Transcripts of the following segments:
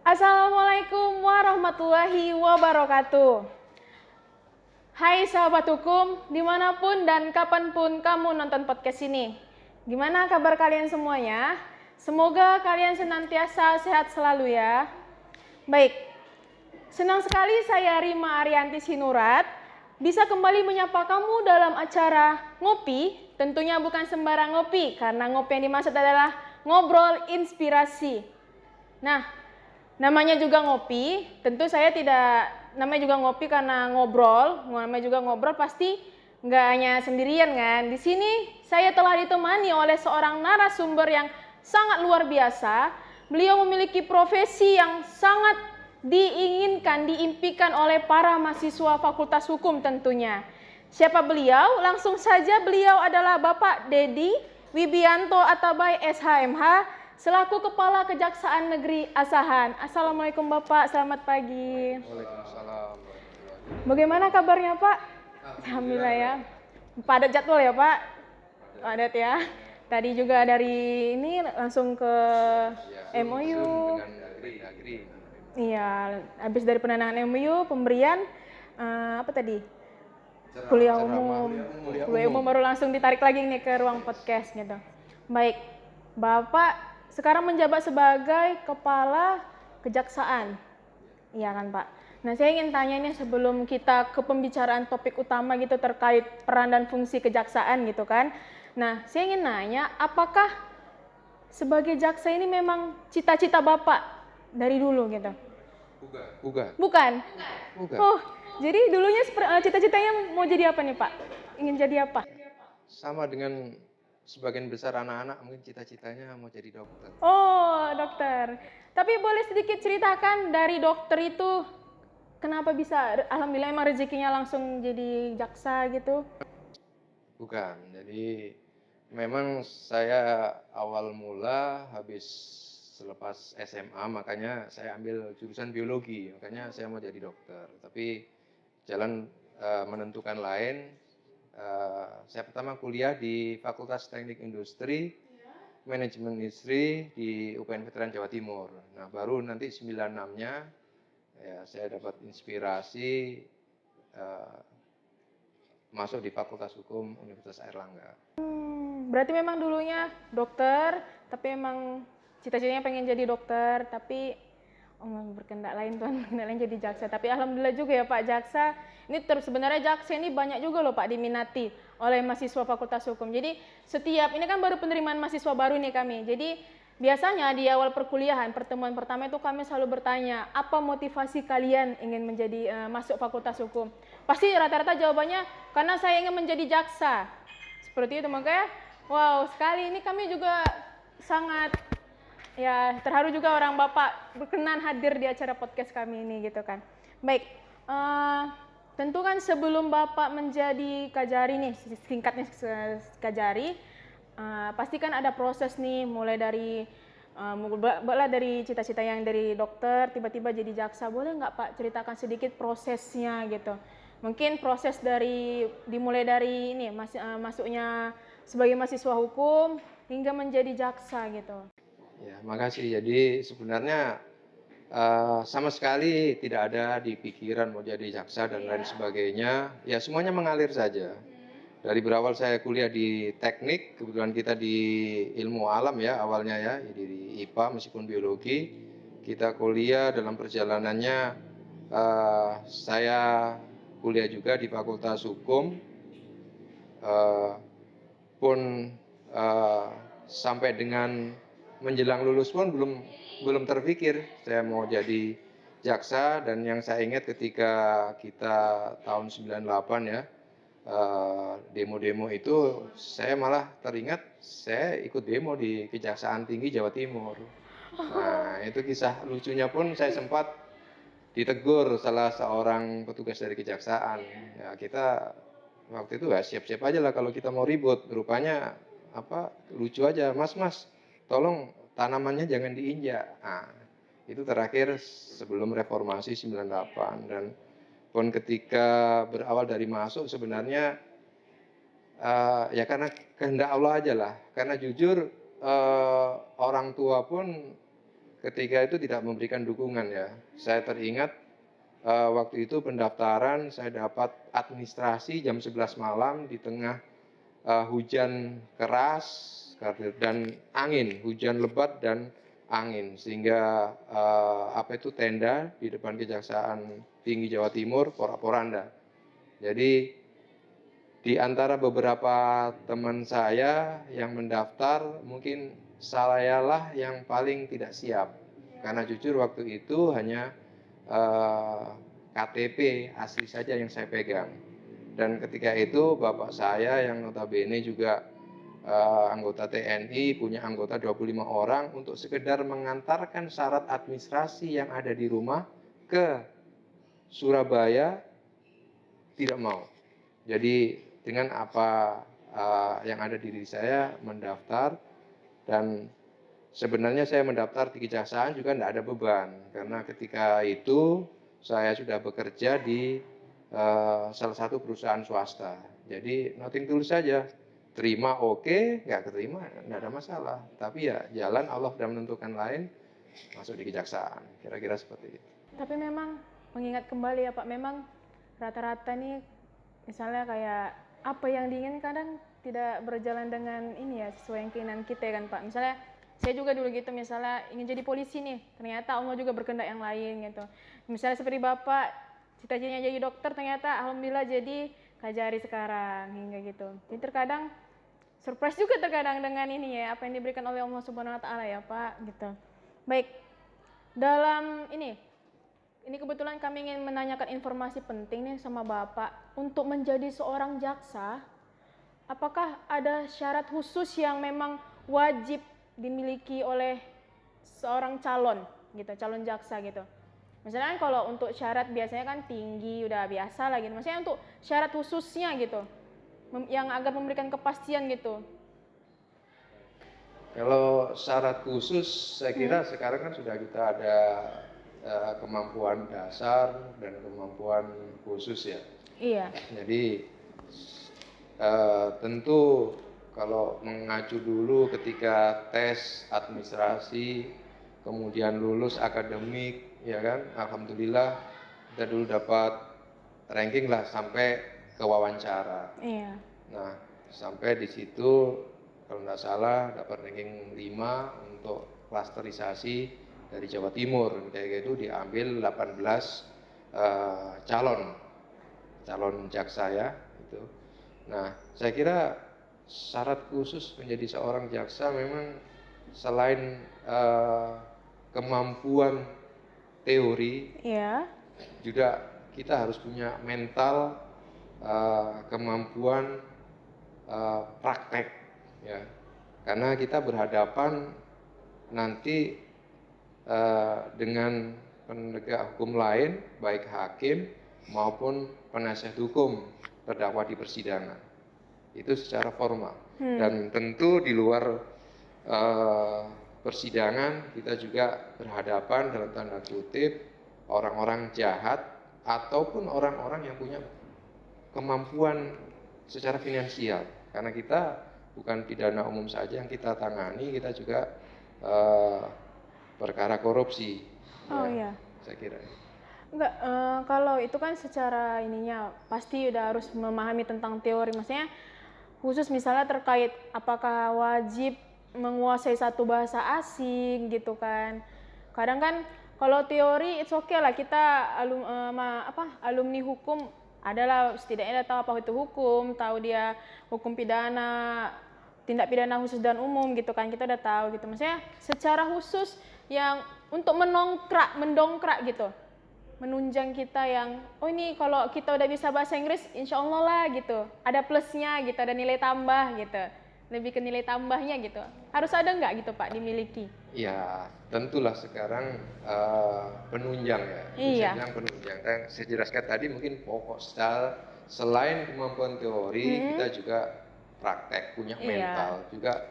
Assalamualaikum warahmatullahi wabarakatuh. Hai sahabat hukum, dimanapun dan kapanpun kamu nonton podcast ini. Gimana kabar kalian semuanya? Semoga kalian senantiasa sehat selalu ya. Baik, senang sekali saya Rima Arianti Sinurat bisa kembali menyapa kamu dalam acara Ngopi. Tentunya bukan sembarang ngopi, karena ngopi yang dimaksud adalah ngobrol inspirasi. Nah, namanya juga ngopi, tentu saya tidak, namanya juga ngopi karena ngobrol, namanya juga ngobrol pasti nggak hanya sendirian kan. Di sini saya telah ditemani oleh seorang narasumber yang sangat luar biasa. Beliau memiliki profesi yang sangat diinginkan, diimpikan oleh para mahasiswa Fakultas Hukum tentunya. Siapa beliau? Langsung saja, beliau adalah Bapak Dedi Wibianto Atabai SHMH selaku Kepala Kejaksaan Negeri Asahan. Assalamualaikum Bapak, selamat pagi. Waalaikumsalam. Bagaimana kabarnya Pak? Alhamdulillah ya. Padat jadwal ya Pak? Padat ya. Tadi juga dari ini langsung ke MOU. Dengan negeri. Iya, habis dari penandatanganan MOU, pemberian apa tadi? Kuliah umum baru langsung ditarik lagi nih ke ruang podcast gitu. Baik, Bapak sekarang menjabat sebagai Kepala Kejaksaan. Iya kan Pak? Nah saya ingin tanya nih sebelum kita ke pembicaraan topik utama gitu terkait peran dan fungsi kejaksaan gitu kan. Nah saya ingin nanya apakah sebagai jaksa ini memang cita-cita Bapak dari dulu gitu? Bukan? Oh, jadi dulunya cita-citanya mau jadi apa nih Pak? Ingin jadi apa? Sama dengan sebagian besar anak-anak mungkin cita-citanya mau jadi dokter. Oh, dokter. Tapi boleh sedikit ceritakan dari dokter itu kenapa bisa, alhamdulillah emang rezekinya langsung jadi jaksa gitu? Bukan. Jadi memang saya awal mula habis selepas SMA makanya saya ambil jurusan biologi. Makanya saya mau jadi dokter. Tapi jalan menentukan lain. Saya pertama kuliah di Fakultas Teknik Industri, Manajemen Industri di UPN Veteran Jawa Timur. Nah, baru nanti 96-nya ya saya dapat inspirasi masuk di Fakultas Hukum Universitas Airlangga. Berarti memang dulunya dokter, tapi emang cita-citanya pengen jadi dokter, tapi berkendak lain tuan, berkendak lain jadi jaksa. Tapi alhamdulillah juga ya Pak jaksa. Ini sebenarnya jaksa ini banyak juga loh Pak diminati oleh mahasiswa Fakultas Hukum. Jadi setiap ini kan baru penerimaan mahasiswa baru nih kami. Jadi biasanya di awal perkuliahan pertemuan pertama itu kami selalu bertanya apa motivasi kalian ingin menjadi masuk Fakultas Hukum. Pasti rata-rata jawabannya karena saya ingin menjadi jaksa. Seperti itu makanya wow sekali ini kami juga sangat ya terharu juga orang Bapak berkenan hadir di acara podcast kami ini gitu kan. Baik, tentu kan sebelum Bapak menjadi Kajari nih, singkatnya Kajari, pasti kan ada proses nih mulai dari dari cita-cita yang dari dokter tiba-tiba jadi jaksa. Boleh nggak Pak ceritakan sedikit prosesnya gitu? Mungkin proses dimulai dari ini masuknya sebagai mahasiswa hukum hingga menjadi jaksa gitu. Ya, makasih. Jadi sebenarnya sama sekali tidak ada di pikiran mau jadi jaksa dan lain sebagainya. Ya semuanya mengalir saja. Dari berawal saya kuliah di teknik, kebetulan kita di ilmu alam ya awalnya ya, di IPA meskipun biologi. Kita kuliah dalam perjalanannya saya kuliah juga di Fakultas Hukum. Pun sampai dengan menjelang lulus pun belum terpikir saya mau jadi jaksa. Dan yang saya ingat ketika kita tahun 98 ya demo-demo itu, saya malah teringat saya ikut demo di Kejaksaan Tinggi Jawa Timur. Nah itu kisah lucunya pun saya sempat ditegur salah seorang petugas dari kejaksaan. Ya kita waktu itu ya siap-siap aja lah kalau kita mau ribut. Rupanya lucu aja, mas tolong tanamannya jangan diinjak. Nah itu terakhir sebelum reformasi 98. Dan pun ketika berawal dari masuk sebenarnya ya karena kehendak Allah aja lah. Karena jujur orang tua pun ketika itu tidak memberikan dukungan ya. Saya teringat waktu itu pendaftaran saya dapat administrasi jam 11 malam di tengah hujan keras dan angin, hujan lebat dan angin, sehingga tenda di depan Kejaksaan Tinggi Jawa Timur porak-poranda. Jadi di antara beberapa teman saya yang mendaftar, mungkin sayalah yang paling tidak siap. Karena jujur waktu itu hanya KTP asli saja yang saya pegang. Dan ketika itu bapak saya yang notabene juga anggota TNI, punya anggota 25 orang, untuk sekedar mengantarkan syarat administrasi yang ada di rumah ke Surabaya, tidak mau. Jadi dengan apa yang ada di diri saya mendaftar, dan sebenarnya saya mendaftar di kejaksaan juga tidak ada beban, karena ketika itu saya sudah bekerja di salah satu perusahaan swasta. Jadi nothing tulus saja, terima oke, nggak terima tidak ada masalah. Tapi ya jalan Allah sudah menentukan lain, masuk di kejaksaan, kira-kira seperti itu. Tapi memang mengingat kembali ya Pak, memang rata-rata nih misalnya kayak apa yang diingin kadang tidak berjalan dengan ini ya, sesuai yang keinginan kita kan Pak. Misalnya saya juga dulu gitu, misalnya ingin jadi polisi nih, ternyata Allah juga berkehendak yang lain gitu. Misalnya seperti Bapak, cita-citanya jadi dokter, ternyata alhamdulillah jadi Kajari sekarang, hingga gitu. Jadi terkadang surprise juga terkadang dengan ini ya, apa yang diberikan oleh Allah Subhanahu wa taala ya Pak gitu. Baik. Dalam ini kebetulan kami ingin menanyakan informasi penting nih sama Bapak. Untuk menjadi seorang jaksa, apakah ada syarat khusus yang memang wajib dimiliki oleh seorang calon gitu, calon jaksa gitu? Misalnya kalau untuk syarat biasanya kan tinggi, udah biasa lah gitu. Maksudnya untuk syarat khususnya gitu, yang agar memberikan kepastian gitu. Kalau syarat khusus, saya kira sekarang kan sudah kita ada kemampuan dasar dan kemampuan khusus ya. Iya. Jadi tentu kalau mengacu dulu ketika tes administrasi, kemudian lulus akademik, ya kan, alhamdulillah kita dulu dapat ranking lah sampai ke wawancara. Iya. Nah, sampai di situ kalau tidak salah dapat ranking 5 untuk klasterisasi dari Jawa Timur. Kayak gitu diambil 18 calon jaksa ya itu. Nah, saya kira syarat khusus menjadi seorang jaksa memang selain kemampuan teori, Iya. juga kita harus punya mental, kemampuan praktek ya, karena kita berhadapan nanti dengan penegak hukum lain, baik hakim maupun penasihat hukum terdakwa di persidangan. Itu secara formal. Dan tentu di luar persidangan kita juga berhadapan dalam tanda kutip orang-orang jahat ataupun orang-orang yang punya kemampuan secara finansial. Karena kita bukan pidana umum saja yang kita tangani, kita juga perkara korupsi. Oh ya, iya. Saya kira. Enggak, kalau itu kan secara ininya pasti udah harus memahami tentang teori. Maksudnya khusus misalnya terkait apakah wajib menguasai satu bahasa asing gitu kan. Kadang kan kalau teori it's okay lah, kita alumni hukum adalah setidaknya tahu apa itu hukum, tahu dia hukum pidana, tindak pidana khusus dan umum gitu kan, kita udah tahu gitu. Maksudnya secara khusus yang untuk mendongkrak gitu, menunjang kita yang oh ini kalau kita udah bisa bahasa Inggris insya Allah lah gitu, ada plusnya gitu, ada nilai tambah gitu, lebih ke nilai tambahnya gitu. Harus ada nggak gitu Pak dimiliki? Ya tentulah sekarang penunjang ya. Iya. Saya bilang penunjang. Dan saya jelaskan tadi mungkin pokok selain kemampuan teori, kita juga praktek, punya mental. Juga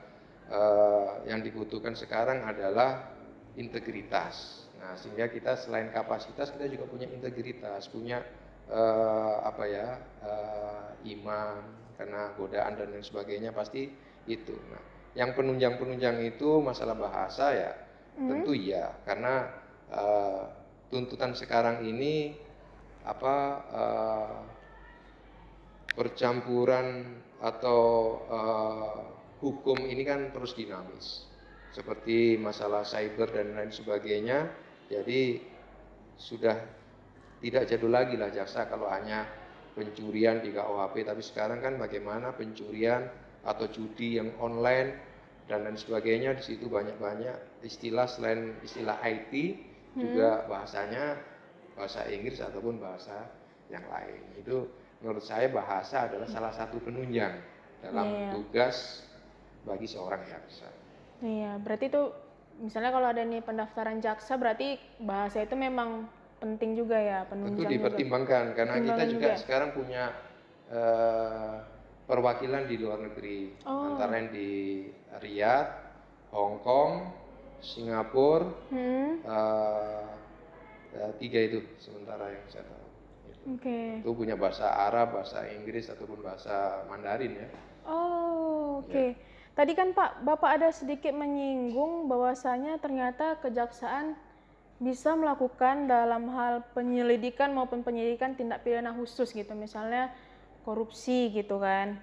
yang dibutuhkan sekarang adalah integritas. Nah, sehingga kita selain kapasitas kita juga punya integritas, punya iman, karena godaan dan lain sebagainya pasti itu. Nah, yang penunjang itu masalah bahasa ya, Tentu iya, karena tuntutan sekarang ini percampuran atau hukum ini kan terus dinamis, seperti masalah cyber dan lain sebagainya. Jadi sudah tidak jadul lagi lah jaksa kalau hanya pencurian di KUHP, tapi sekarang kan bagaimana pencurian atau judi yang online dan lain sebagainya. Di situ banyak-banyak istilah, selain istilah IT juga bahasanya bahasa Inggris ataupun bahasa yang lain. Itu menurut saya bahasa adalah salah satu penunjang dalam tugas bagi seorang jaksa. Iya, berarti itu misalnya kalau ada nih pendaftaran jaksa, berarti bahasa itu memang penting juga ya, penunjang. Tentu dipertimbangkan, karena kita juga sekarang punya perwakilan di luar negeri, antara lain di Riyadh, Hong Kong, Singapura, 3 itu sementara yang saya tahu. Itu punya bahasa Arab, bahasa Inggris ataupun bahasa Mandarin ya. Tadi kan Pak, Bapak ada sedikit menyinggung bahwasanya ternyata kejaksaan bisa melakukan dalam hal penyelidikan maupun penyidikan tindak pidana khusus gitu, misalnya korupsi gitu kan.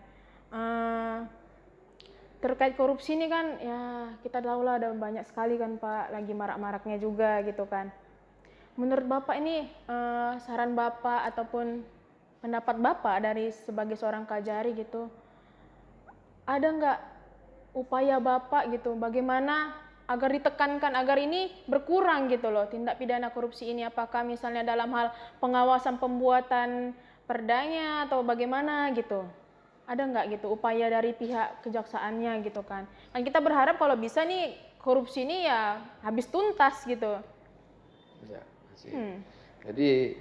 Terkait korupsi ini kan ya kita tahu lah ada banyak sekali kan Pak, lagi marak-maraknya juga gitu kan. Menurut Bapak ini saran Bapak ataupun pendapat Bapak dari sebagai seorang kajari gitu, ada nggak upaya Bapak gitu, bagaimana agar ditekankan agar ini berkurang gitu loh tindak pidana korupsi ini? Apakah misalnya dalam hal pengawasan pembuatan perdanya atau bagaimana gitu? Ada nggak gitu upaya dari pihak kejaksaannya gitu kan? Kan kita berharap kalau bisa nih korupsi ini ya habis tuntas gitu. Ya, jadi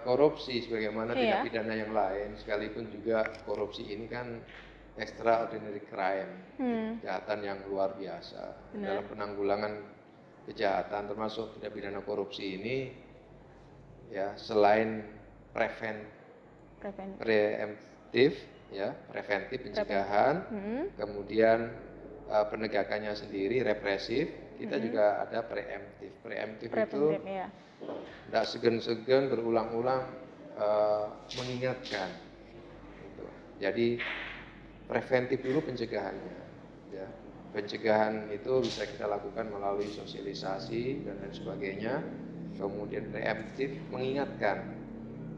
korupsi sebagaimana tindak pidana yang lain, sekalipun juga korupsi ini kan extraordinary crime, kejahatan yang luar biasa. Dalam penanggulangan kejahatan termasuk tindak pidana korupsi ini ya, selain preventif ya, preventif pencegahan, kemudian penegakannya sendiri represif, kita juga ada preemptif. Preemptif itu tidak segan-segan berulang-ulang mengingatkan gitu. Jadi preventif dulu pencegahannya ya. Pencegahan itu bisa kita lakukan melalui sosialisasi dan lain sebagainya. Kemudian preemptif mengingatkan.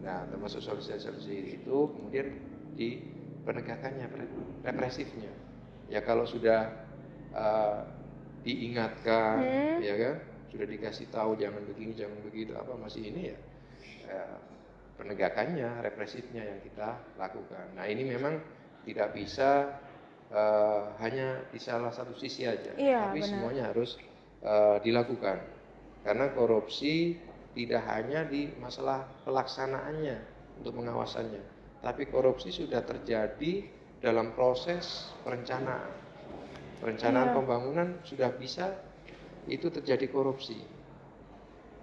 Nah, termasuk sosialisasi itu kemudian di penegakannya, represifnya. Ya kalau sudah diingatkan, ya kan, sudah dikasih tahu jangan begini, jangan begitu, apa masih ini ya, penegakannya, represifnya yang kita lakukan. Nah ini memang tidak bisa hanya di salah satu sisi aja, tapi semuanya harus dilakukan. Karena korupsi tidak hanya di masalah pelaksanaannya untuk pengawasannya, tapi korupsi sudah terjadi dalam proses perencanaan. Perencanaan pembangunan sudah bisa itu terjadi korupsi.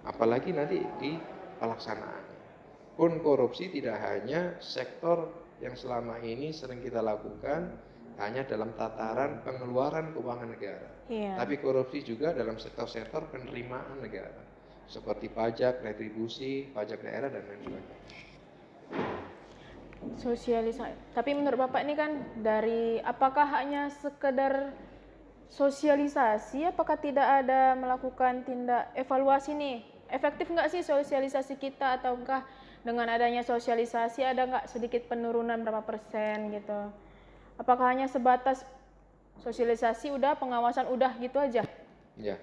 Apalagi nanti di pelaksanaan. Pun korupsi tidak hanya sektor yang selama ini sering kita lakukan hanya dalam tataran pengeluaran keuangan negara. Tapi korupsi juga dalam sektor-sektor penerimaan negara. Seperti pajak, retribusi, pajak daerah dan lain sebagainya. Sosialisasi. Tapi menurut Bapak ini kan dari apakah hanya sekedar sosialisasi, apakah tidak ada melakukan tindak evaluasi nih? Efektif nggak sih sosialisasi kita, ataukah dengan adanya sosialisasi ada nggak sedikit penurunan berapa persen gitu? Apakah hanya sebatas sosialisasi udah, pengawasan udah gitu aja? Ya.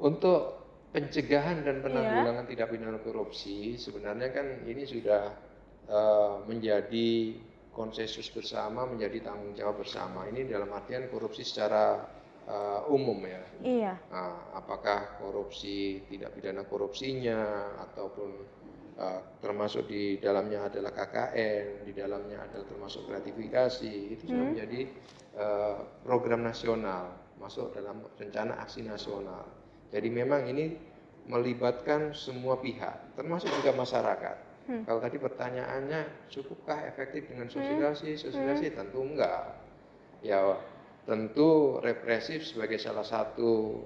Untuk pencegahan dan penanggulangan tindak pidana korupsi sebenarnya kan ini sudah menjadi konsensus bersama, menjadi tanggung jawab bersama. Ini dalam artian korupsi secara umum ya. Nah, apakah korupsi, tidak pidana korupsinya, ataupun termasuk di dalamnya adalah KKN, di dalamnya adalah termasuk gratifikasi, itu sudah menjadi program nasional, masuk dalam rencana aksi nasional. Jadi memang ini melibatkan semua pihak, termasuk juga masyarakat. Kalau tadi pertanyaannya, cukupkah efektif dengan sosialisasi? Sosialisasi tentu enggak. Ya tentu represif sebagai salah satu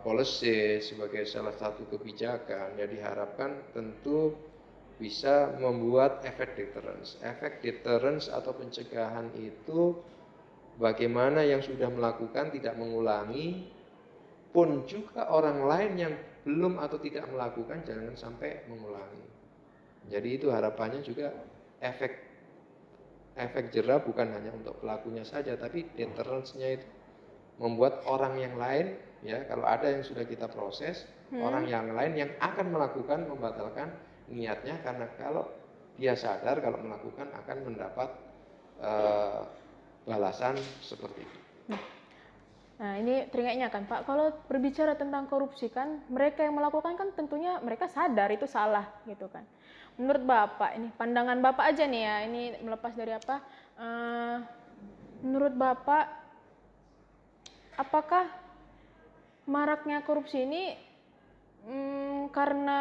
policy, sebagai salah satu kebijakan yang diharapkan tentu bisa membuat efek deterrence. Efek deterrence atau pencegahan itu bagaimana yang sudah melakukan tidak mengulangi, pun juga orang lain yang belum atau tidak melakukan jangan sampai mengulangi. Jadi itu harapannya juga efek jera bukan hanya untuk pelakunya saja, tapi deterrence-nya itu membuat orang yang lain, ya kalau ada yang sudah kita proses, orang yang lain yang akan melakukan membatalkan niatnya, karena kalau dia sadar kalau melakukan akan mendapat balasan seperti itu. Nah, ini teringatnya kan Pak, kalau berbicara tentang korupsi kan, mereka yang melakukan kan tentunya mereka sadar itu salah gitu kan. Menurut Bapak, ini pandangan Bapak aja nih ya, ini melepas dari apa, menurut Bapak, apakah maraknya korupsi ini karena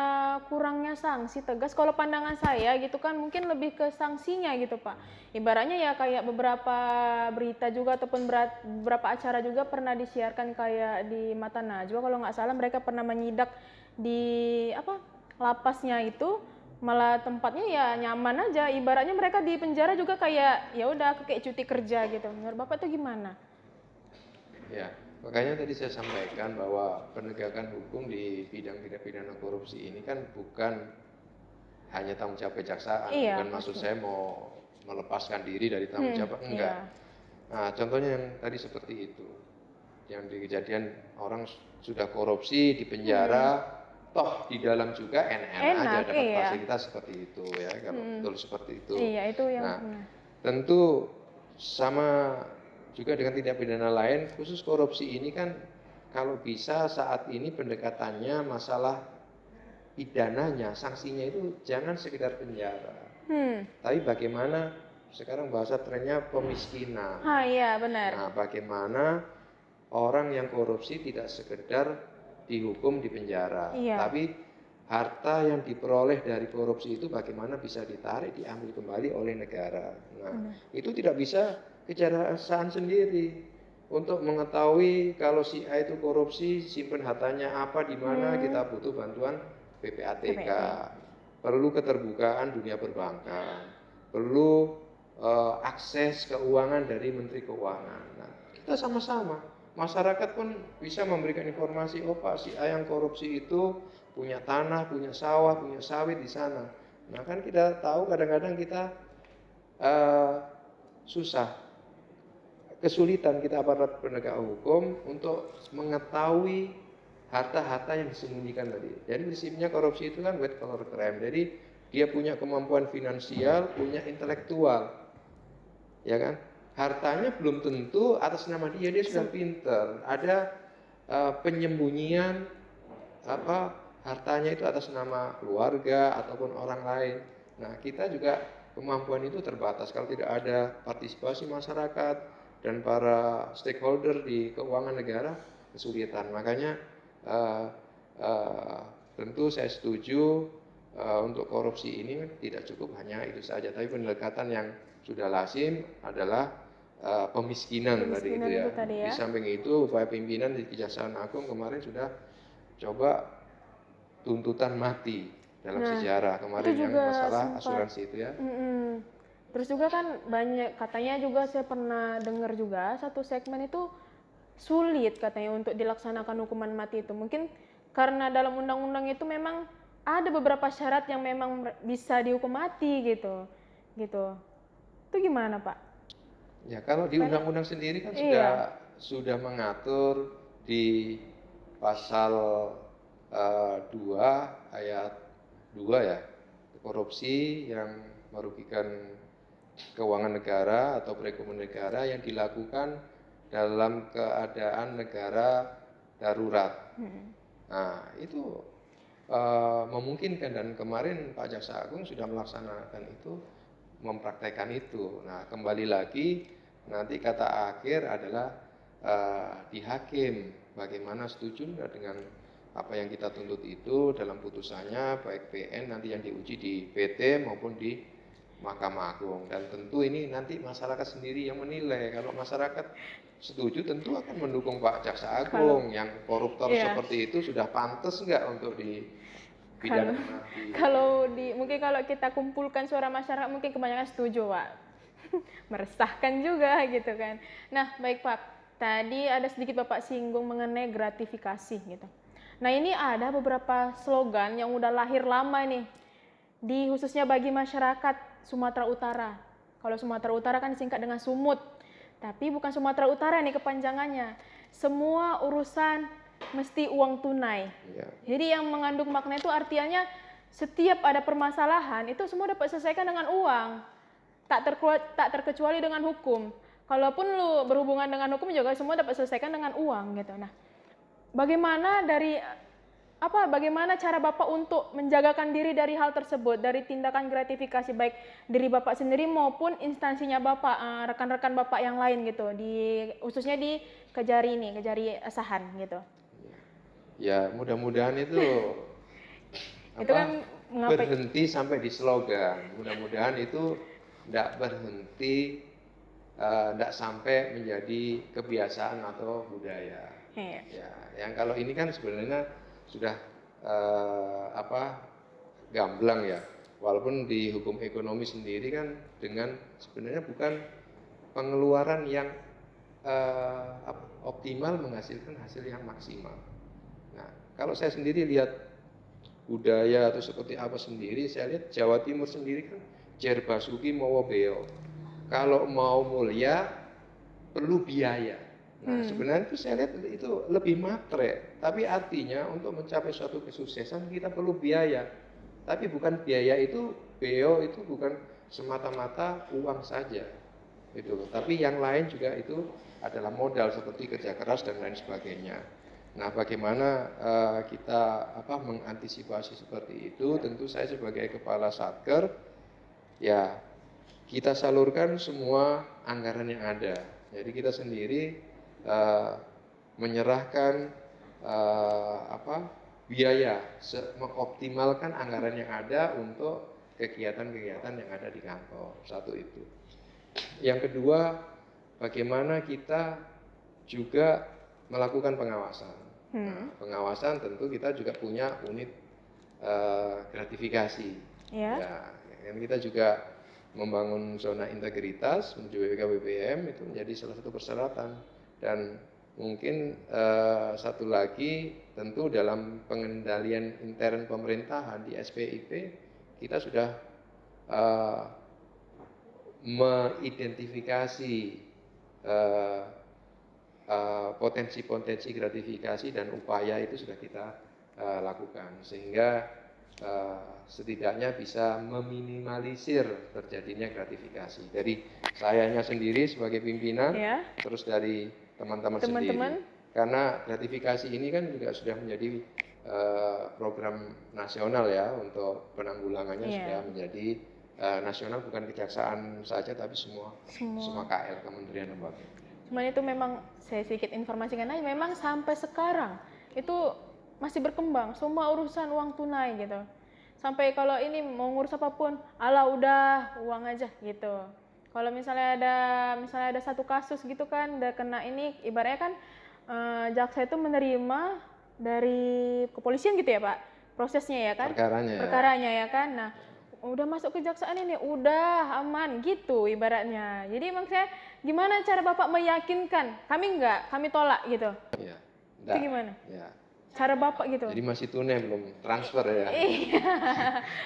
kurangnya sanksi tegas? Kalau pandangan saya gitu kan mungkin lebih ke sanksinya gitu Pak. Ibaratnya ya kayak beberapa berita juga ataupun beberapa acara juga pernah disiarkan kayak di Mata Najwa kalau nggak salah, mereka pernah menyidak di apa lapasnya itu, malah tempatnya ya nyaman aja. Ibaratnya mereka di penjara juga kayak ya udah kayak cuti kerja gitu. Menurut Bapak itu gimana? Ya, makanya tadi saya sampaikan bahwa penegakan hukum di bidang tindak pidana korupsi ini kan bukan hanya tanggung jawab kejaksaan, Iya, bukan maksud saya mau melepaskan diri dari tanggung jawab, enggak. Iya. Nah, contohnya yang tadi seperti itu, yang di kejadian orang sudah korupsi di penjara, toh di dalam juga enak aja dapat iya. fasilitas seperti itu ya, kalau betul seperti itu. Iya, itu yang Nah, tentu sama juga dengan tindak pidana lain, khusus korupsi ini kan kalau bisa saat ini pendekatannya masalah pidananya, sanksinya itu jangan sekedar penjara. Tapi bagaimana sekarang bahasa trennya pemiskinan. Iya benar. Nah, bagaimana orang yang korupsi tidak sekedar dihukum di penjara, tapi harta yang diperoleh dari korupsi itu bagaimana bisa ditarik, diambil kembali oleh negara. Nah, itu tidak bisa kejaksaan sendiri untuk mengetahui kalau si A itu korupsi, simpen hartanya apa, di mana, kita butuh bantuan PPATK. Perlu keterbukaan dunia perbankan, perlu akses keuangan dari Menteri Keuangan. Nah, kita sama-sama, masyarakat pun bisa memberikan informasi, oh Pak, si A yang korupsi itu punya tanah, punya sawah, punya sawit di sana. Nah kan kita tahu kadang-kadang kita susah, kesulitan kita aparat penegak hukum untuk mengetahui harta-harta yang disembunyikan tadi. Jadi prinsipnya korupsi itu kan white collar crime. Jadi dia punya kemampuan finansial, punya intelektual, ya kan? Hartanya belum tentu atas nama dia sudah pinter. Ada penyembunyian hartanya itu atas nama keluarga ataupun orang lain. Nah, kita juga kemampuan itu terbatas kalau tidak ada partisipasi masyarakat dan para stakeholder di keuangan negara, kesulitan. Makanya tentu saya setuju untuk korupsi ini tidak cukup hanya itu saja, tapi pendekatan yang sudah lazim adalah pemiskinan tadi itu ya. Di samping itu upaya pimpinan di Kejaksaan Agung kemarin sudah coba tuntutan mati dalam sejarah kemarin yang masalah asuransi itu ya. Terus juga kan banyak katanya juga saya pernah dengar juga satu segmen itu sulit katanya untuk dilaksanakan hukuman mati itu. Mungkin karena dalam undang-undang itu memang ada beberapa syarat yang memang bisa dihukum mati gitu. Itu gimana Pak? Ya kalau di undang-undang sendiri kan sudah mengatur di pasal 2 ayat 2 ya, korupsi yang merugikan keuangan negara atau perekonomian negara yang dilakukan dalam keadaan negara darurat. Nah itu memungkinkan, dan kemarin Pak Jaksa Agung sudah melaksanakan itu, mempraktekkan itu. Nah kembali lagi nanti kata akhir adalah di hakim, bagaimana setuju dengan apa yang kita tuntut itu dalam putusannya, baik PN nanti yang diuji di PT maupun di Mahkamah Agung, dan tentu ini nanti masyarakat sendiri yang menilai. Kalau masyarakat setuju tentu akan mendukung Pak Jaksa Agung. Yang koruptor Iya. seperti itu sudah pantas nggak untuk Kalau dipidana mati? mungkin kalau kita kumpulkan suara masyarakat mungkin kebanyakan setuju, Pak. Meresahkan juga gitu kan. Nah, baik Pak. Tadi ada sedikit Bapak singgung mengenai gratifikasi gitu. Nah, ini ada beberapa slogan yang udah lahir lama nih khususnya bagi masyarakat Sumatera Utara. Kalau Sumatera Utara kan disingkat dengan Sumut. Tapi bukan Sumatera Utara nih kepanjangannya. Semua urusan mesti uang tunai. Ya. Jadi yang mengandung makna itu artinya setiap ada permasalahan itu semua dapat selesaikan dengan uang. Tak terkecuali dengan hukum. Kalaupun lu berhubungan dengan hukum juga semua dapat selesaikan dengan uang gitu. Nah, bagaimana cara Bapak untuk menjagakan diri dari hal tersebut, dari tindakan gratifikasi baik diri Bapak sendiri maupun instansinya Bapak, rekan-rekan Bapak yang lain gitu, khususnya di Kejari Asahan gitu. Ya, mudah-mudahan itu Itu kan berhenti sampai di slogan. Mudah-mudahan itu tidak berhenti, tidak sampai menjadi kebiasaan atau budaya. Ya, yang kalau ini kan sebenarnya sudah gamblang ya. Walaupun di hukum ekonomi sendiri kan dengan sebenarnya bukan pengeluaran yang optimal menghasilkan hasil yang maksimal. Nah, kalau saya sendiri lihat budaya atau seperti apa sendiri, saya lihat Jawa Timur sendiri kan Jer Basuki Mowo Beo. Kalau mau mulia perlu biaya. Nah, sebenarnya itu saya lihat itu lebih matre. Tapi artinya untuk mencapai suatu kesuksesan kita perlu biaya. Tapi bukan biaya itu, beo itu bukan semata-mata uang saja. Itu. Tapi yang lain juga itu adalah modal seperti kerja keras dan lain sebagainya. Nah, bagaimana kita mengantisipasi seperti itu? Tentu saya sebagai kepala Satker, ya kita salurkan semua anggaran yang ada. Jadi kita sendiri menyerahkan biaya, mengoptimalkan anggaran yang ada untuk kegiatan-kegiatan yang ada di kantor. Satu itu. Yang kedua, bagaimana kita juga melakukan pengawasan. Nah, pengawasan tentu kita juga punya unit gratifikasi. Ya, kita juga membangun zona integritas menuju BPK-BPM itu menjadi salah satu persyaratan. Dan mungkin satu lagi tentu dalam pengendalian intern pemerintahan di SPIP kita sudah mengidentifikasi potensi-potensi gratifikasi dan upaya itu sudah kita lakukan sehingga setidaknya bisa meminimalisir terjadinya gratifikasi dari sayanya sendiri sebagai pimpinan, terus dari teman-teman sendiri. Karena gratifikasi ini kan juga sudah menjadi program nasional ya untuk penanggulangannya sudah menjadi nasional, bukan kejaksaan saja tapi semua KL, kementerian lembaga. Cuman itu memang saya sedikit informasikan aja, memang sampai sekarang itu masih berkembang semua urusan uang tunai gitu. Sampai kalau ini mau ngurus apapun, ala udah uang aja gitu. Kalau misalnya ada satu kasus gitu kan, udah kena ini, ibaratnya kan jaksa itu menerima dari kepolisian gitu ya Pak, prosesnya ya kan? Perkaranya ya kan. Nah, udah masuk kejaksaan ini, udah aman gitu ibaratnya. Jadi emang saya gimana cara Bapak meyakinkan? Kami tolak gitu. Iya. Itu gimana? Ya. Cara Bapak gitu. Jadi masih tunai belum transfer ya. Iya.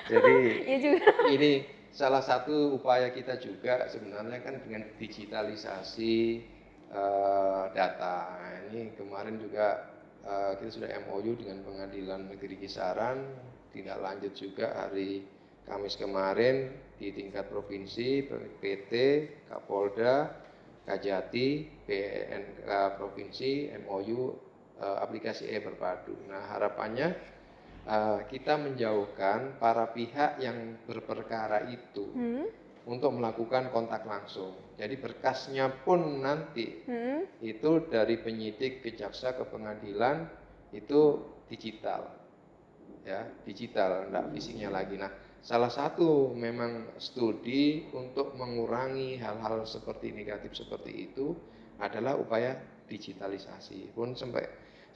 Jadi ya juga. Ini salah satu upaya kita juga sebenarnya kan dengan digitalisasi data. Ini kemarin juga kita sudah MOU dengan Pengadilan Negeri Kisaran, tindak lanjut juga hari Kamis kemarin di tingkat provinsi, PT, Kapolda, Kajati, BNK Provinsi, MOU aplikasi berpadu. Nah, harapannya kita menjauhkan para pihak yang berperkara itu untuk melakukan kontak langsung. Jadi berkasnya pun nanti itu dari penyidik ke jaksa ke pengadilan itu digital, ya digital, enggak fisiknya lagi. Nah, salah satu memang studi untuk mengurangi hal-hal seperti negatif seperti itu adalah upaya digitalisasi. Pun sampai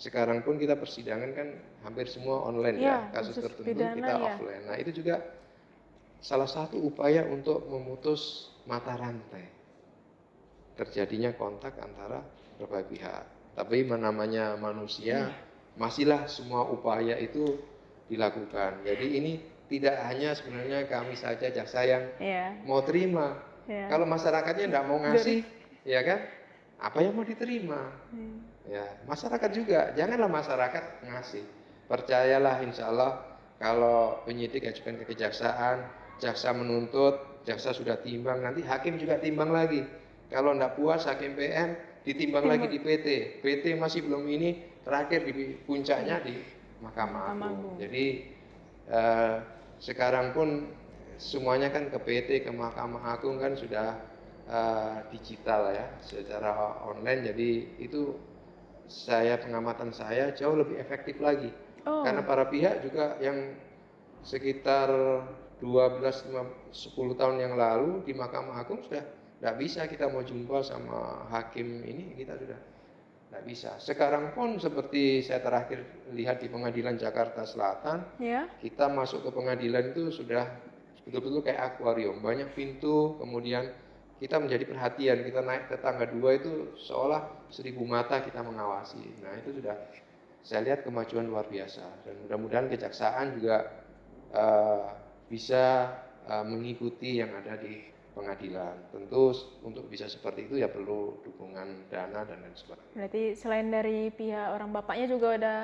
sekarang pun kita persidangan kan hampir semua online ya, kasus khusus tertentu pidana kita ya. offline. Nah itu juga salah satu upaya untuk memutus mata rantai terjadinya kontak antara berbagai pihak. Tapi namanya manusia, masihlah semua upaya itu dilakukan. Jadi ini tidak hanya sebenarnya kami saja jaksa yang mau terima. Kalau masyarakatnya tidak mau ngasih, ya kan? Apa yang mau diterima? Ya, masyarakat juga. Janganlah masyarakat ngasih. Percayalah, insya Allah kalau penyidik ajukan ke kejaksaan, jaksa menuntut, jaksa sudah timbang, nanti hakim juga timbang lagi. Kalau tidak puas hakim PN ditimbang lagi di PT. PT masih belum ini, terakhir di puncaknya di Mahkamah Agung. Jadi sekarang pun semuanya kan ke PT, ke Mahkamah Agung kan sudah digital ya, secara online. Jadi itu pengamatan saya jauh lebih efektif lagi. Karena para pihak juga yang sekitar 10 tahun yang lalu di Mahkamah Agung sudah tidak bisa kita mau jumpa sama hakim ini, kita sudah tidak bisa. Sekarang pun seperti saya terakhir lihat di Pengadilan Jakarta Selatan, kita masuk ke pengadilan itu sudah betul-betul kayak akuarium, banyak pintu, kemudian kita menjadi perhatian, kita naik ke tangga 2 itu seolah 1000 mata kita mengawasi. Nah itu sudah saya lihat kemajuan luar biasa, dan mudah-mudahan kejaksaan juga bisa mengikuti yang ada di pengadilan. Tentu untuk bisa seperti itu ya perlu dukungan dana dan lain sebagainya. Berarti selain dari pihak orang bapaknya juga udah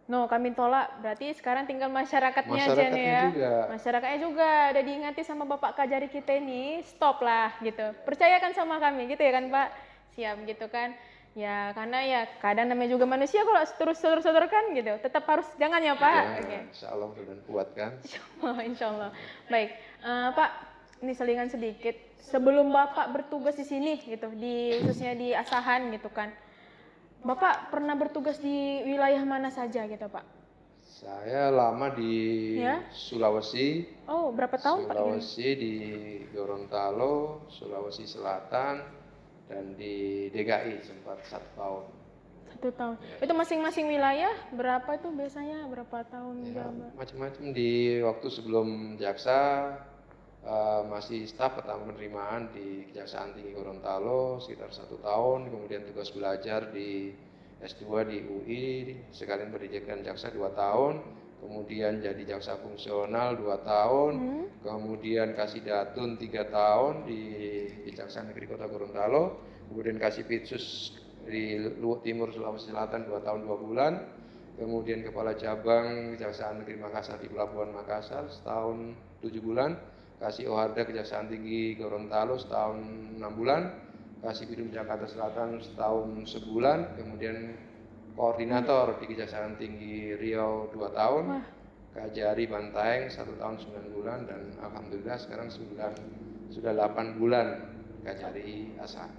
kami tolak, berarti sekarang tinggal masyarakatnya aja nih ya. Juga. Masyarakatnya juga udah diingati sama Bapak Kajari kita ini, stop lah gitu. Percayakan sama kami gitu ya kan Pak? Siap gitu kan. Ya karena ya kadang namanya juga manusia, kalau terus sodor-sodorkan gitu, tetap harus jangan ya Pak. Ya, okay. Insya Allah dan kuat kan. Insya Allah. Baik, Pak, ini selingan sedikit. Sebelum Bapak bertugas di sini gitu, khususnya di Asahan gitu kan, Bapak pernah bertugas di wilayah mana saja gitu Pak? Saya lama di Sulawesi. Oh, berapa tahun Pak? Sulawesi di Gorontalo, Sulawesi Selatan, dan di DKI sempat 1 tahun. 1 tahun. Ya. Itu masing-masing wilayah berapa itu biasanya, berapa tahun? Ya, macam-macam. Di waktu sebelum jaksa masih staf pertama penerimaan di Kejaksaan Tinggi Gorontalo sekitar 1 tahun, kemudian tugas belajar di S2 di UI sekalian pendidikan jaksa 2 tahun, kemudian jadi jaksa fungsional 2 tahun, kemudian kasih datun 3 tahun di Kejaksaan Negeri Kota Gorontalo, kemudian kasih pitsus di Luwuk Timur Sulawesi Selatan 2 tahun 2 bulan, kemudian kepala cabang Kejaksaan Negeri Makassar di Pelabuhan Makassar setahun 7 bulan, kasih Oharda Kejaksaan Tinggi Gorontalo setahun 6 bulan, kasih Bidum Jakarta Selatan setahun sebulan, kemudian koordinator di Kejaksaan Tinggi Riau 2 tahun, Kajari Bantaeng 1 tahun 9 bulan, dan alhamdulillah sekarang sudah 8 bulan Kajari Asahan.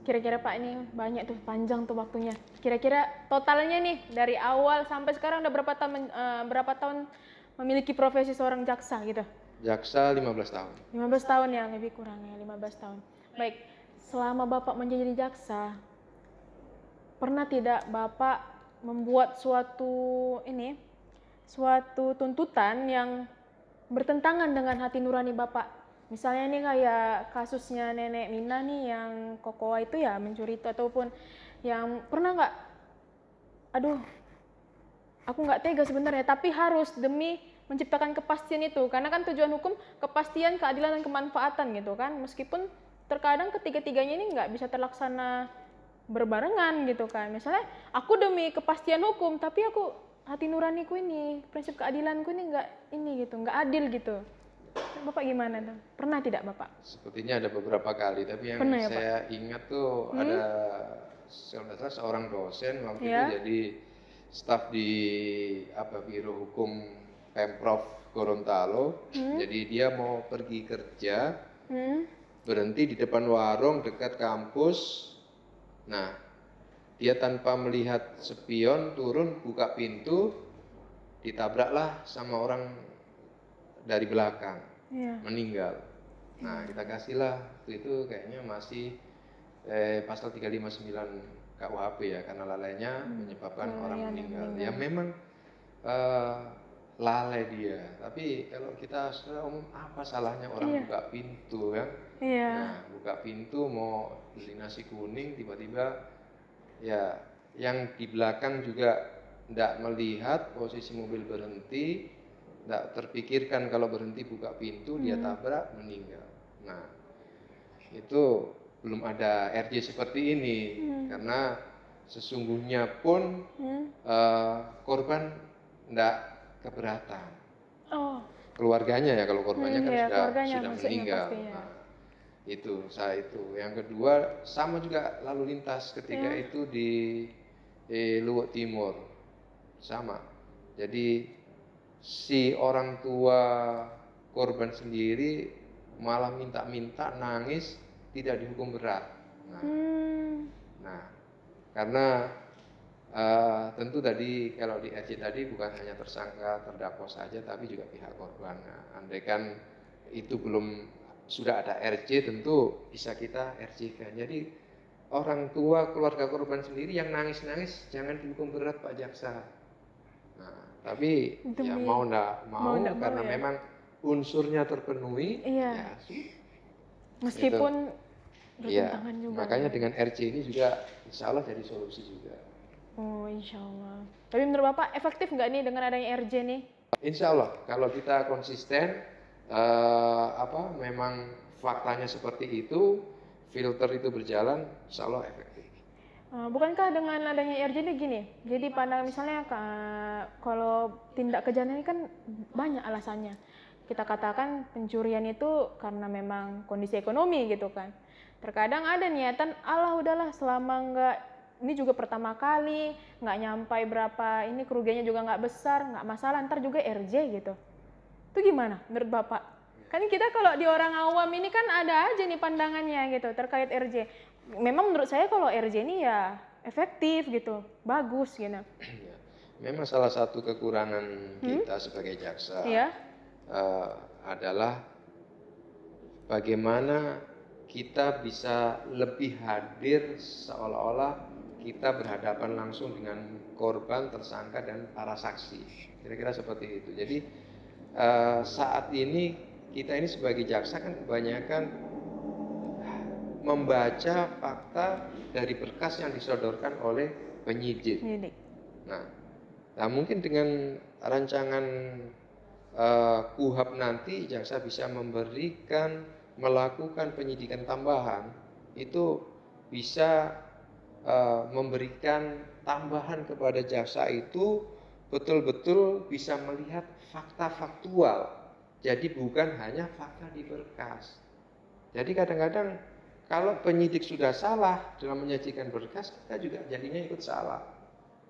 Kira-kira Pak, ini banyak tuh, panjang tuh waktunya. Kira-kira totalnya nih dari awal sampai sekarang udah berapa tahun memiliki profesi seorang jaksa gitu? Jaksa 15 tahun. 15 tahun ya, lebih kurang ya, 15 tahun. Baik, selama Bapak menjadi jaksa, pernah tidak Bapak membuat suatu tuntutan yang bertentangan dengan hati nurani Bapak? Misalnya ini kayak kasusnya Nenek Mina nih yang Kokoa itu ya, mencuri itu, ataupun yang pernah nggak, aduh aku nggak tega sebenarnya, tapi harus demi menciptakan kepastian itu, karena kan tujuan hukum kepastian, keadilan, dan kemanfaatan gitu kan, meskipun terkadang ketiga-tiganya ini nggak bisa terlaksana berbarengan gitu kan. Misalnya aku demi kepastian hukum, tapi aku hati nuraniku ini, prinsip keadilanku ini nggak adil gitu. Bapak gimana tuh? Pernah tidak Bapak? Sepertinya ada beberapa kali, tapi yang saya ingat tuh ada seorang dosen waktu itu jadi staf di Biro Hukum Pemprov Gorontalo. Jadi dia mau pergi kerja, berhenti di depan warung dekat kampus. Nah, dia tanpa melihat spion turun, buka pintu, ditabraklah sama orang dari belakang Iya. meninggal. Nah, kita kasihlah itu kayaknya masih pasal 359 KUHP ya, karena lalainya menyebabkan orang meninggal. Ya memang lalai dia, tapi kalau kita secara umum apa salahnya orang buka pintu kan? Nah, buka pintu mau beli nasi kuning tiba-tiba ya yang di belakang juga tidak melihat posisi mobil berhenti, tidak terpikirkan kalau berhenti buka pintu dia tabrak meninggal. Nah, itu belum ada RJ seperti ini karena sesungguhnya pun korban tidak keberatan. Oh. Keluarganya ya, kalau korbannya kan sudah maksudnya meninggal. pasti, ya. Nah, itu saya itu. Yang kedua sama juga lalu lintas ketika itu di Luwuk Timur sama. Jadi si orang tua korban sendiri malah minta-minta nangis tidak dihukum berat. Nah, karena tentu tadi kalau di RJ tadi bukan hanya tersangka terdakwa saja tapi juga pihak korban. Nah, andai kan itu belum sudah ada RJ tentu bisa kita RJ-kan. Jadi orang tua keluarga korban sendiri yang nangis-nangis jangan dihukum berat Pak Jaksa. Nah, tapi ya mau enggak mau karena memang unsurnya terpenuhi ya meskipun bertentangan juga. Makanya dengan RJ ini juga insya Allah jadi solusi juga. Oh, insya Allah. Tapi menurut Bapak efektif nggak nih dengan adanya RJ nih? Insya Allah kalau kita konsisten memang faktanya seperti itu, filter itu berjalan, insya Allah efektif. Bukankah dengan adanya RJ ini gini, jadi pandangan misalnya kalau tindak kejahatan ini kan banyak alasannya. Kita katakan pencurian itu karena memang kondisi ekonomi gitu kan. Terkadang ada niatan, Allah udahlah selama nggak, ini juga pertama kali, nggak nyampai berapa, ini kerugiannya juga nggak besar, nggak masalah, ntar juga RJ gitu. Itu gimana menurut Bapak? Kan kita kalau di orang awam ini kan ada aja nih pandangannya gitu terkait RJ. Memang menurut saya kalau RJ ini ya efektif gitu, bagus gitu. Memang salah satu kekurangan kita sebagai jaksa adalah bagaimana kita bisa lebih hadir seolah-olah kita berhadapan langsung dengan korban, tersangka, dan para saksi. Kira-kira seperti itu. Jadi saat ini kita ini sebagai jaksa kan kebanyakan membaca fakta dari berkas yang disodorkan oleh penyidik. Nah, mungkin dengan rancangan KUHP nanti jaksa bisa melakukan penyidikan tambahan, itu bisa memberikan tambahan kepada jaksa itu betul-betul bisa melihat fakta faktual. Jadi bukan hanya fakta di berkas. Jadi kadang-kadang kalau penyidik sudah salah dalam menyajikan berkas, kita juga jadinya ikut salah.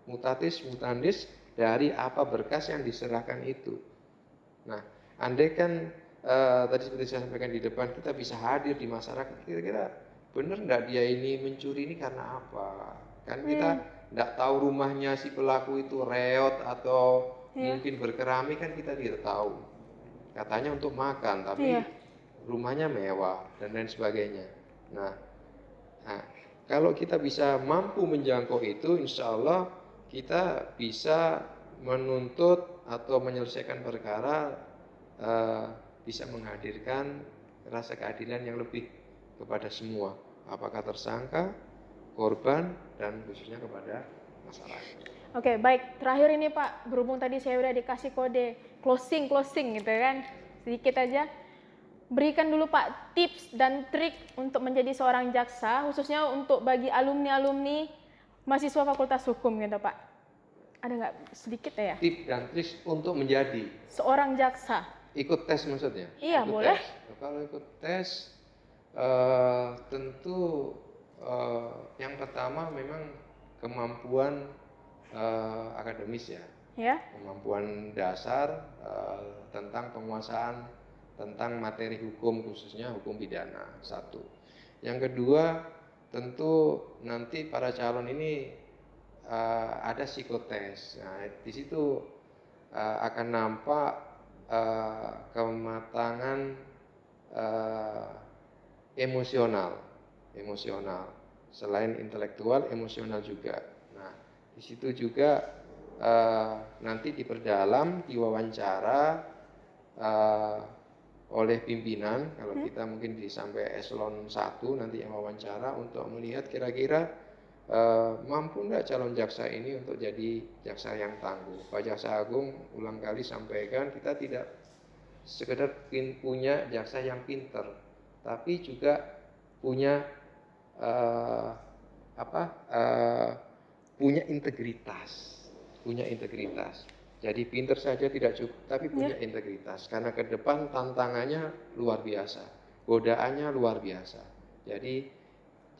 Mutatis mutandis dari apa berkas yang diserahkan itu. Nah, andai kan tadi seperti saya sampaikan di depan, kita bisa hadir di masyarakat, kira-kira benar enggak dia ini mencuri ini karena apa? Kan kita enggak tahu rumahnya si pelaku itu reot atau mungkin berkeramik, kan kita tidak tahu. Katanya untuk makan, tapi rumahnya mewah dan lain sebagainya. Nah, kalau kita bisa mampu menjangkau itu, insya Allah kita bisa menuntut atau menyelesaikan perkara, bisa menghadirkan rasa keadilan yang lebih kepada semua, apakah tersangka, korban, dan khususnya kepada masyarakat. Oke, baik. Terakhir ini Pak, berhubung tadi saya udah dikasih kode closing gitu kan, sedikit aja. Berikan dulu Pak tips dan trik untuk menjadi seorang jaksa, khususnya untuk bagi alumni-alumni mahasiswa Fakultas Hukum gitu Pak. Ada nggak sedikit ya? Tips dan trik untuk menjadi seorang jaksa. Ikut tes maksudnya? Iya, boleh. Kalau ikut tes, tentu yang pertama memang kemampuan akademis ya. Kemampuan dasar tentang penguasaan tentang materi hukum, khususnya hukum pidana, satu. Yang kedua, tentu nanti para calon ini ada psikotes. Nah, di situ akan nampak kematangan eh, emosional, selain intelektual, emosional juga. Nah, di situ juga nanti diperdalam, diwawancara oleh pimpinan. Kalau kita mungkin sampai eselon 1 nanti yang wawancara untuk melihat kira-kira mampu enggak calon jaksa ini untuk jadi jaksa yang tangguh. Pak Jaksa Agung ulang kali sampaikan, kita tidak sekedar punya jaksa yang pinter, tapi juga punya punya integritas. Jadi pinter saja tidak cukup, tapi punya integritas. Karena ke depan tantangannya luar biasa, godaannya luar biasa. Jadi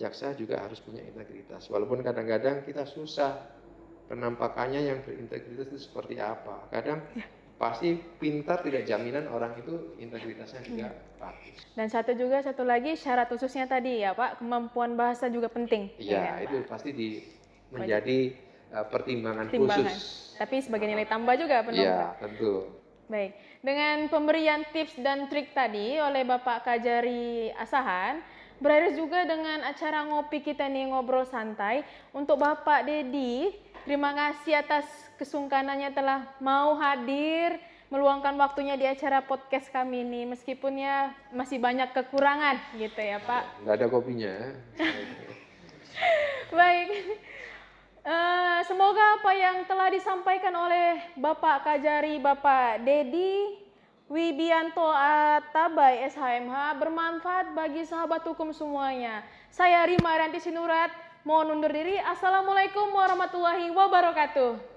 jaksa juga harus punya integritas. Walaupun kadang-kadang kita susah penampakannya yang berintegritas itu seperti apa. Kadang pasti pintar tidak jaminan orang itu integritasnya juga bagus. Dan satu lagi syarat khususnya tadi ya Pak, kemampuan bahasa juga penting. Iya, itu pasti menjadi pertimbangan khusus. Tapi sebagai nilai tambah juga penuh. Iya, tentu. Baik, dengan pemberian tips dan trik tadi oleh Bapak Kajari Asahan, berakhir juga dengan acara ngopi kita nih, ngobrol santai. Untuk Bapak Dedi, terima kasih atas kesungkanannya telah mau hadir, meluangkan waktunya di acara podcast kami ini, meskipun ya masih banyak kekurangan gitu ya Pak. Nggak ada kopinya. Baik. Semoga apa yang telah disampaikan oleh Bapak Kajari, Bapak Dedi Wibianto Atabai SHMH bermanfaat bagi sahabat hukum semuanya. Saya Rima Arianti Sinurat, mohon undur diri. Assalamualaikum warahmatullahi wabarakatuh.